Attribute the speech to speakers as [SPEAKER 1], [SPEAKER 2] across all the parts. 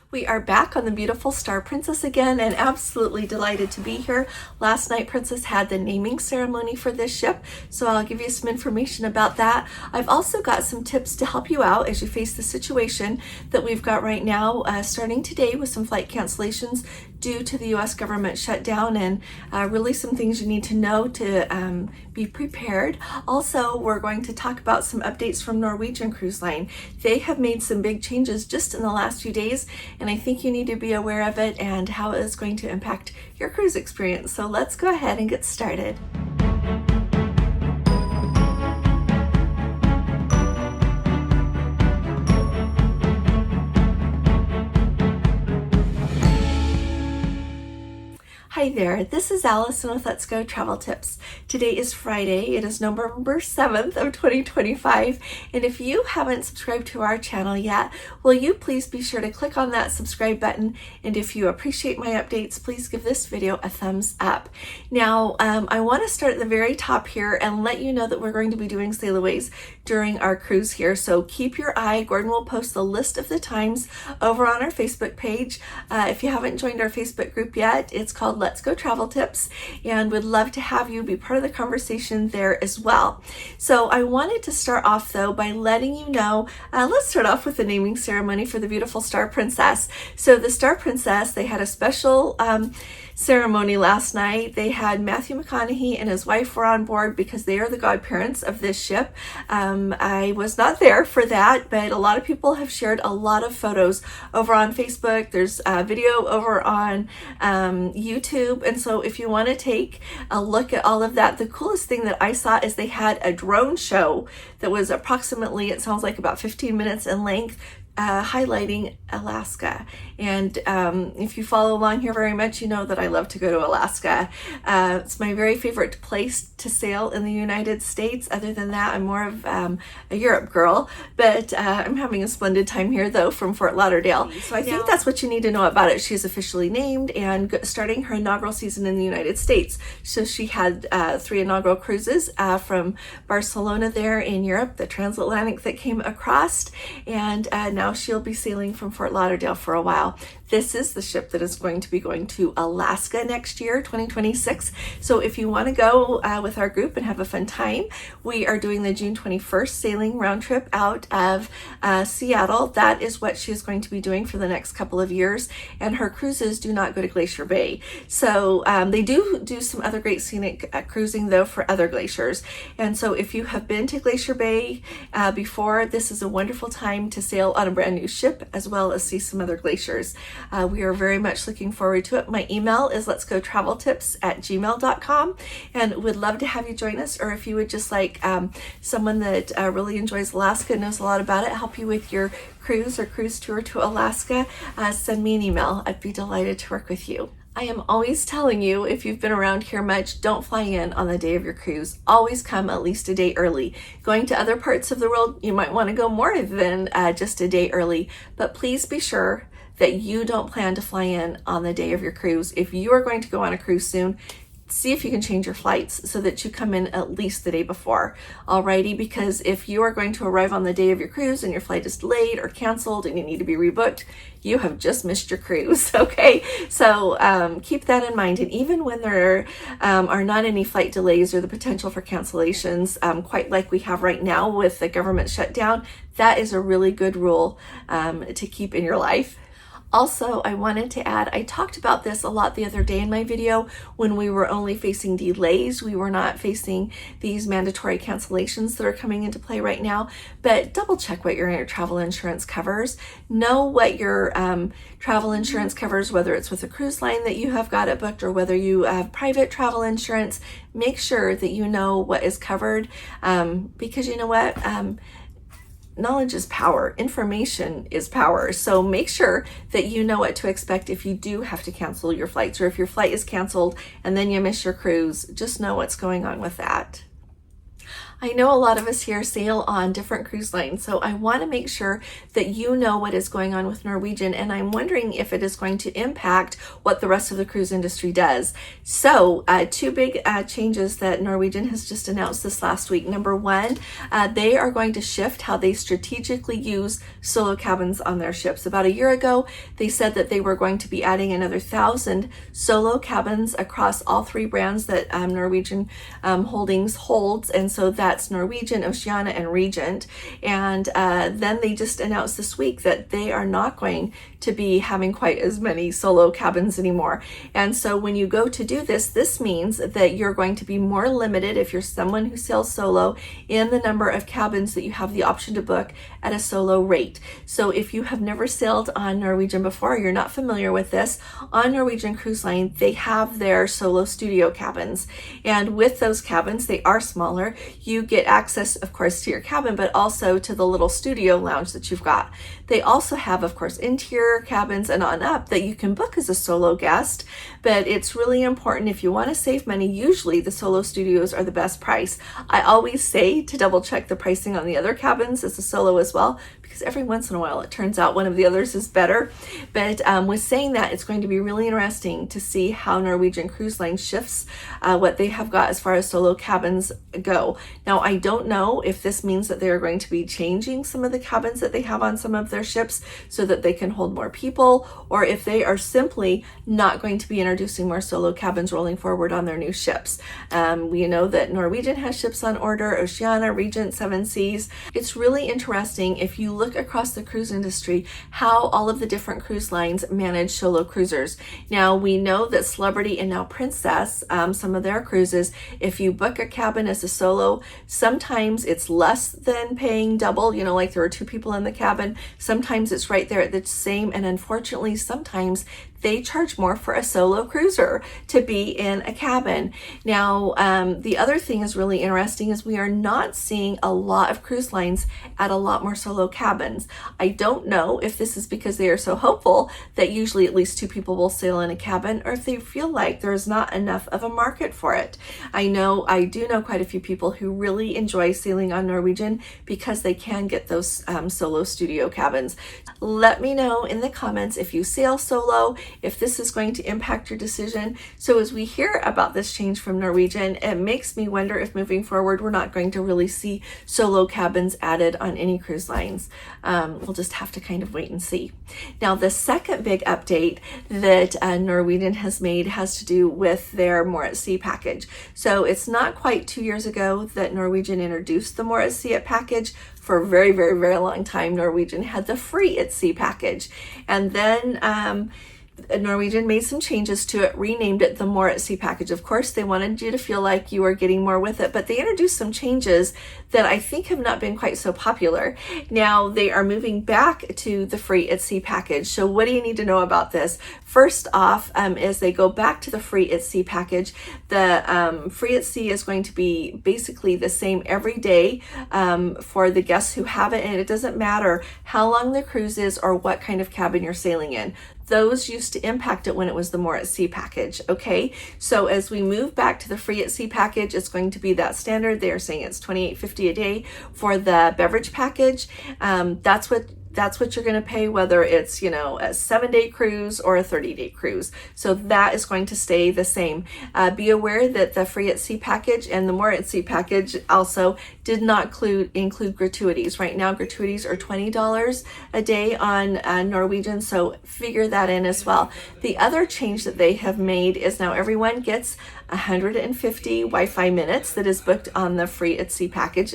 [SPEAKER 1] We are back on the beautiful Star Princess again and absolutely delighted to be here. Last night, Princess had the naming ceremony for this ship, so I'll give you some information about that. I've also got some tips to help you out as you face the situation that we've got right now, starting today with some flight cancellations due to the U.S. government shutdown, and really some things you need to know to be prepared. Also, we're going to talk about some updates from Norwegian Cruise Line. They have made some big changes just in the last few days, and I think you need to be aware of it and how it is going to impact your cruise experience. So let's go ahead and get started. Hi there, this is Allison with Let's Go Travel Tips. Today is Friday, it is November 7th of 2025, and if you haven't subscribed to our channel yet, will you please be sure to click on that subscribe button, and if you appreciate my updates, please give this video a thumbs up. Now, I want to start at the very top here and let you know that we're going to be doing sailaways during our cruise here, so keep your eye. Gordon will post the list of the times over on our Facebook page. If you haven't joined our Facebook group yet, it's called Let's Go Travel Tips, and would love to have you be part of the conversation there as well. So I wanted to start off though by letting you know, let's start off with the naming ceremony for the beautiful Star Princess. So the Star Princess, they had a special ceremony last night. They had Matthew McConaughey and his wife were on board because they are the godparents of this ship. I was not there for that, but a lot of people have shared a lot of photos over on Facebook. There's a video over on YouTube, and so if you want to take a look at all of that, the coolest thing that I saw is they had a drone show that was approximately, it sounds like about 15 minutes in length, highlighting Alaska. And if you follow along here very much, you know that I love to go to Alaska. It's my very favorite place to sail in the United States. Other than that, I'm more of a Europe girl, but I'm having a splendid time here though from Fort Lauderdale. So I think that's what you need to know about it. She's officially named and starting her inaugural season in the United States. So she had 3 inaugural cruises from Barcelona there in Europe, the transatlantic that came across, and now she'll be sailing from Fort Lauderdale for a while. This is the ship that is going to be going to Alaska next year, 2026. So if you want to go with our group and have a fun time, we are doing the June 21st sailing round trip out of Seattle. That is what she is going to be doing for the next couple of years. And her cruises do not go to Glacier Bay. So they do some other great scenic cruising though for other glaciers. And so if you have been to Glacier Bay before, this is a wonderful time to sail on a brand new ship as well as see some other glaciers. We are very much looking forward to it. My email is letsgotraveltips@gmail.com, and would love to have you join us, or if you would just like someone that really enjoys Alaska, knows a lot about it, help you with your cruise or cruise tour to Alaska, send me an email. I'd be delighted to work with you. I am always telling you, if you've been around here much, don't fly in on the day of your cruise. Always come at least a day early. Going to other parts of the world, you might want to go more than just a day early, but please be sure that you don't plan to fly in on the day of your cruise. If you are going to go on a cruise soon, see if you can change your flights so that you come in at least the day before. Alrighty, because if you are going to arrive on the day of your cruise and your flight is delayed or canceled and you need to be rebooked, you have just missed your cruise, okay? So keep that in mind. And even when there are not any flight delays or the potential for cancellations, quite like we have right now with the government shutdown, that is a really good rule to keep in your life. Also, I wanted to add, I talked about this a lot the other day in my video when we were only facing delays. We were not facing these mandatory cancellations that are coming into play right now, but double check what your travel insurance covers. Know what your travel insurance covers, whether it's with a cruise line that you have got it booked or whether you have private travel insurance. Make sure that you know what is covered because you know what? Knowledge is power. Information is power. So make sure that you know what to expect if you do have to cancel your flights, or if your flight is canceled and then you miss your cruise, just know what's going on with that. I know a lot of us here sail on different cruise lines, so I want to make sure that you know what is going on with Norwegian, and I'm wondering if it is going to impact what the rest of the cruise industry does. So two big changes that Norwegian has just announced this last week. Number one, they are going to shift how they strategically use solo cabins on their ships. About a year ago, they said that they were going to be adding another 1,000 solo cabins across all three brands that Norwegian Holdings holds, and so that's Norwegian, Oceania, and Regent. And then they just announced this week that they are not going to be having quite as many solo cabins anymore. And so when you go to do this, this means that you're going to be more limited, if you're someone who sails solo, in the number of cabins that you have the option to book at a solo rate. So if you have never sailed on Norwegian before, you're not familiar with this, on Norwegian Cruise Line, they have their solo studio cabins. And with those cabins, they are smaller. You get access, of course, to your cabin, but also to the little studio lounge that you've got. They also have, of course, interior cabins and on up that you can book as a solo guest, but it's really important if you want to save money. Usually the solo studios are the best price. I always say to double check the pricing on the other cabins as a solo as well, because every once in a while it turns out one of the others is better. But with saying that, it's going to be really interesting to see how Norwegian Cruise Line shifts what they have got as far as solo cabins go. Now, I don't know if this means that they are going to be changing some of the cabins that they have on some of their ships so that they can hold more people, or if they are simply not going to be introducing more solo cabins rolling forward on their new ships. We know that Norwegian has ships on order, Oceania, Regent, Seven Seas. It's really interesting if you look across the cruise industry how all of the different cruise lines manage solo cruisers. Now, we know that Celebrity and now Princess, some of their cruises, if you book a cabin as a solo, sometimes it's less than paying double, like there were two people in the cabin. Sometimes it's right there at the same, and unfortunately, sometimes they charge more for a solo cruiser to be in a cabin. Now, the other thing is really interesting is we are not seeing a lot of cruise lines add a lot more solo cabins. I don't know if this is because they are so hopeful that usually at least two people will sail in a cabin, or if they feel like there's not enough of a market for it. I do know quite a few people who really enjoy sailing on Norwegian because they can get those solo studio cabins. Let me know in the comments if you sail solo, if this is going to impact your decision. So as we hear about this change from Norwegian, it makes me wonder if moving forward we're not going to really see solo cabins added on any cruise lines. We'll just have to kind of wait and see. Now, the second big update that Norwegian has made has to do with their More at Sea package. So it's not quite 2 years ago that Norwegian introduced the More at Sea package. For a very, very, very long time, Norwegian had the Free at Sea package. And then Norwegian made some changes to it, renamed it the More at Sea package. Of course, they wanted you to feel like you were getting more with it, but they introduced some changes that I think have not been quite so popular. Now, they are moving back to the Free at Sea package. So what do you need to know about this? First off, as they go back to the Free at Sea package, the Free at Sea is going to be basically the same every day for the guests who have it, and it doesn't matter how long the cruise is or what kind of cabin you're sailing in. Those used to impact it when it was the More at Sea package, okay? So as we move back to the Free at Sea package, it's going to be that standard. They are saying it's $28.50 a day for the beverage package. That's what you're going to pay, whether it's, a 7-day cruise or a 30-day cruise. So that is going to stay the same. Be aware that the Free at Sea package and the More at Sea package also did not include gratuities. Right now, gratuities are $20 a day on Norwegian, so figure that in as well. The other change that they have made is now everyone gets 150 Wi-Fi minutes that is booked on the Free at Sea package.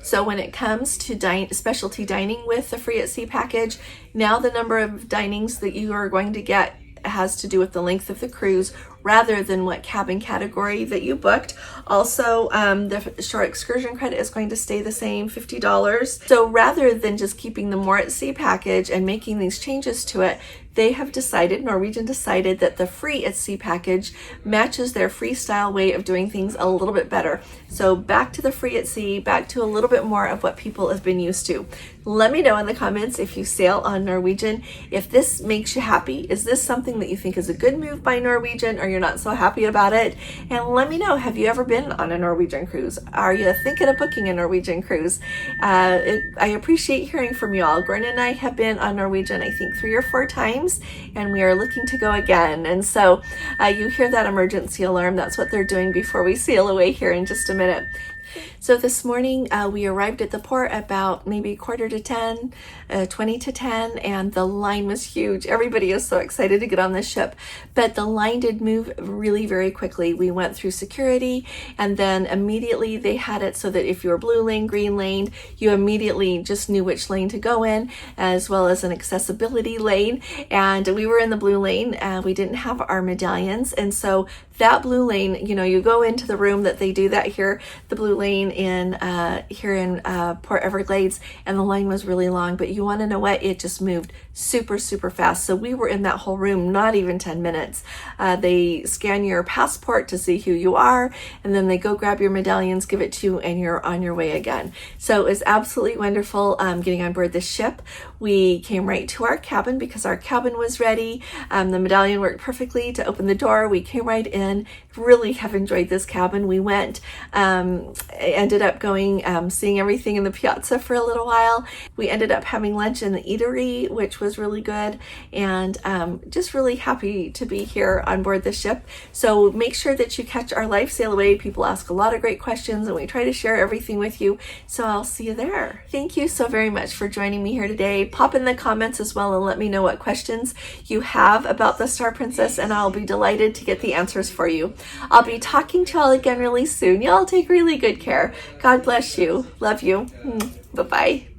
[SPEAKER 1] So when it comes to specialty dining with the Free at Sea package, now the number of dinings that you are going to get has to do with the length of the cruise rather than what cabin category that you booked. Also, the shore excursion credit is going to stay the same, $50. So rather than just keeping the More at Sea package and making these changes to it, Norwegian decided that the Free at Sea package matches their freestyle way of doing things a little bit better. So back to the Free at Sea, back to a little bit more of what people have been used to. Let me know in the comments if you sail on Norwegian, if this makes you happy. Is this something that you think is a good move by Norwegian, or you're not so happy about it. And let me know, have you ever been on a Norwegian cruise? Are you thinking of booking a Norwegian cruise? I appreciate hearing from you all. Gwen and I have been on Norwegian, I think 3 or 4 times, and we are looking to go again. And so you hear that emergency alarm. That's what they're doing before we sail away here in just a minute. So this morning we arrived at the port about maybe 9:45, 20 to 10, and the line was huge. Everybody is so excited to get on this ship, but the line did move really very quickly. We went through security, and then immediately they had it so that if you were blue lane, green lane, you immediately just knew which lane to go in, as well as an accessibility lane. And we were in the blue lane. We didn't have our medallions, and so that blue lane, you know, you go into the room that they do that here, the blue lane in here in Port Everglades, and the line was really long. But you want to know what? It just moved super fast. So we were in that whole room not even 10 minutes. They scan your passport to see who you are, and then they go grab your medallions, give it to you, and you're on your way again. So it was absolutely wonderful getting on board the ship. We came right to our cabin because our cabin was ready. The medallion worked perfectly to open the door. We came right in. Really have enjoyed this cabin. We went, ended up going, seeing everything in the piazza for a little while. We ended up having lunch in the eatery, which was really good, and just really happy to be here on board the ship. So make sure that you catch our live sail away. People ask a lot of great questions, and we try to share everything with you. So I'll see you there. Thank you so very much for joining me here today. Pop in the comments as well and let me know what questions you have about the Star Princess, and I'll be delighted to get the answers for you. I'll be talking to y'all again really soon. Y'all take really good care. God bless you. Love you. Bye-bye.